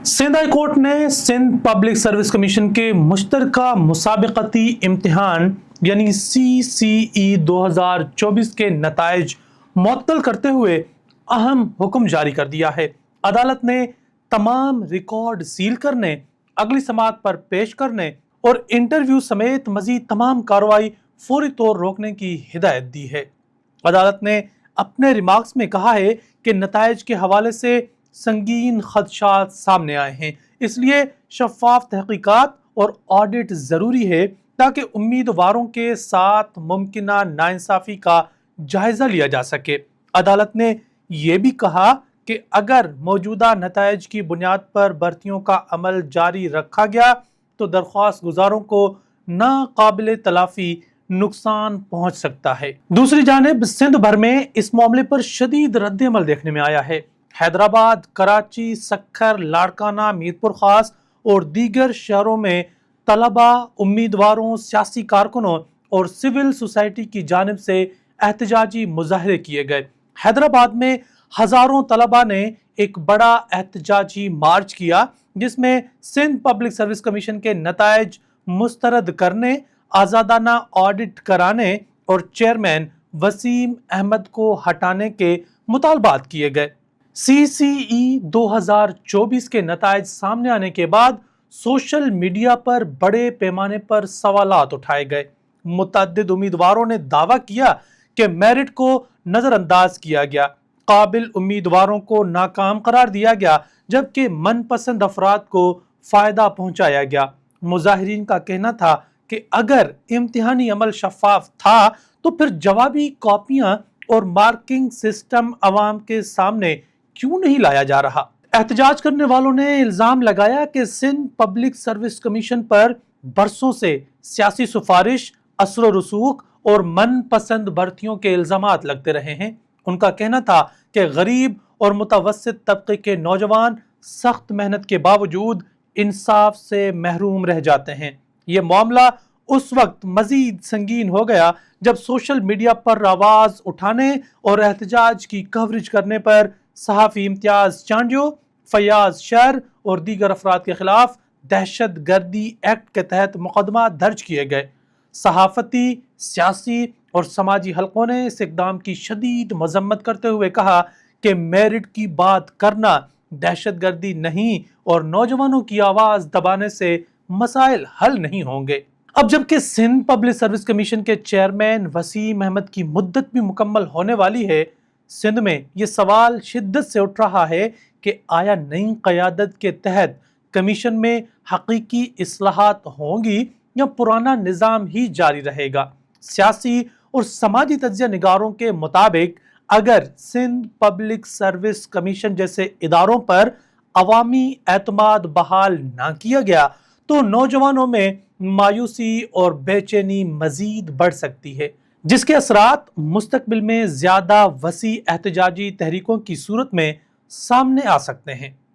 Sindh high court ने Sindh public service commission के मुश्तरका मुसाबकती इम्तिहान यानी CCE 2024 के नताइज मुअत्तल करते हुए अहम हुक्म जारी कर दिया है। अदालत ने तमाम रिकॉर्ड सील करने, अगली समाअत पर पेश करने और इंटरव्यू समेत मजीद तमाम कार्रवाई फौरी तौर रोकने की हिदायत दी है। अदालत ने अपने रिमार्क्स में कहा है कि नताइज के हवाले से संगीन खदशात सामने आए हैं, इसलिए शफाफ तहकीकात और ऑडिट ज़रूरी है ताकि उम्मीदवारों के साथ मुमकिना नाइंसाफ़ी का जायज़ा लिया जा सके। अदालत ने यह भी कहा कि अगर मौजूदा नताइज की बुनियाद पर भर्तियों का अमल जारी रखा गया तो दरख्वास्त गुजारों को नाकाबिल तलाफी नुकसान पहुंच सकता है। दूसरी जानिब सिंध भर में इस मामले पर शदीद रद्द-ए-अमल देखने में आया है। हैदराबाद, कराची, सक्खर, लाड़काना, मीरपुर खास और दीगर शहरों में तलबा, उम्मीदवारों, सियासी कारकुनों और सिविल सोसाइटी की जानिब से एहतजाजी मुजाहरे किए गए। हैदराबाद में हजारों तलबा ने एक बड़ा एहतजाजी मार्च किया जिसमें सिंध पब्लिक सर्विस कमीशन के नताइज मुस्तरद करने, आज़ादाना ऑडिट कराने और चेयरमैन वसीम अहमद को हटाने के मुतालबात किए गए। CCE 2024 के नताइज सामने आने के बाद सोशल मीडिया पर बड़े पैमाने पर सवालात उठाए गए। मुतअद्दिद उम्मीदवारों ने दावा किया कि मेरिट को नजरअंदाज किया गया, काबिल उम्मीदवारों को नाकाम करार दिया गया जबकि मनपसंद अफराद को फायदा पहुंचाया गया। मुजाहिरीन का कहना था कि अगर इम्तिहानी अमल शफाफ था तो फिर जवाबी कॉपियां और मार्किंग सिस्टम अवाम के सामने क्यों नहीं लाया जा रहा। एहतजाज करने वालों ने इल्जाम लगाया कि सिंध पब्लिक सर्विस कमीशन पर बरसों से सियासी सिफारिश, असर रसूख और मनपसंद भर्तियों के इल्जामात लगते रहे हैं। उनका कहना था कि गरीब और मुतवस्सित तबके के नौजवान सख्त मेहनत के बावजूद इंसाफ से महरूम रह जाते हैं। ये मामला उस वक्त मजीद संगीन हो गया जब सोशल मीडिया पर आवाज उठाने और एहतजाज की कवरेज करने पर सहाफ़ी इम्तियाज चांडियो, फयाज शर और दीगर अफराद के खिलाफ दहशत गर्दी एक्ट के तहत मुकदमा दर्ज किए गए। सहाफती, सियासी और समाजी हलकों ने इस इक़दाम की शदीद मजम्मत करते हुए कहा कि मेरिट की बात करना दहशत गर्दी नहीं और नौजवानों की आवाज़ दबाने से मसाइल हल नहीं होंगे। अब जबकि सिंध पब्लिक सर्विस कमीशन के चेयरमैन वसीम अहमद की मुद्दत भी मुकम्मल होने वाली है, सिंध में ये सवाल शिद्दत से उठ रहा है कि आया नई क़यादत के तहत कमीशन में हकीकी इस्लाहात होंगी या पुराना निज़ाम ही जारी रहेगा। सियासी और समाजी तज्ज़िया निगारों के मुताबिक अगर सिंध पब्लिक सर्विस कमीशन जैसे इदारों पर अवामी एतमाद बहाल ना किया गया तो नौजवानों में मायूसी और बेचैनी मजीद बढ़ सकती है, जिसके असरात मुस्तकबिल में ज्यादा वसी एहतजाजी तहरीकों की सूरत में सामने आ सकते हैं।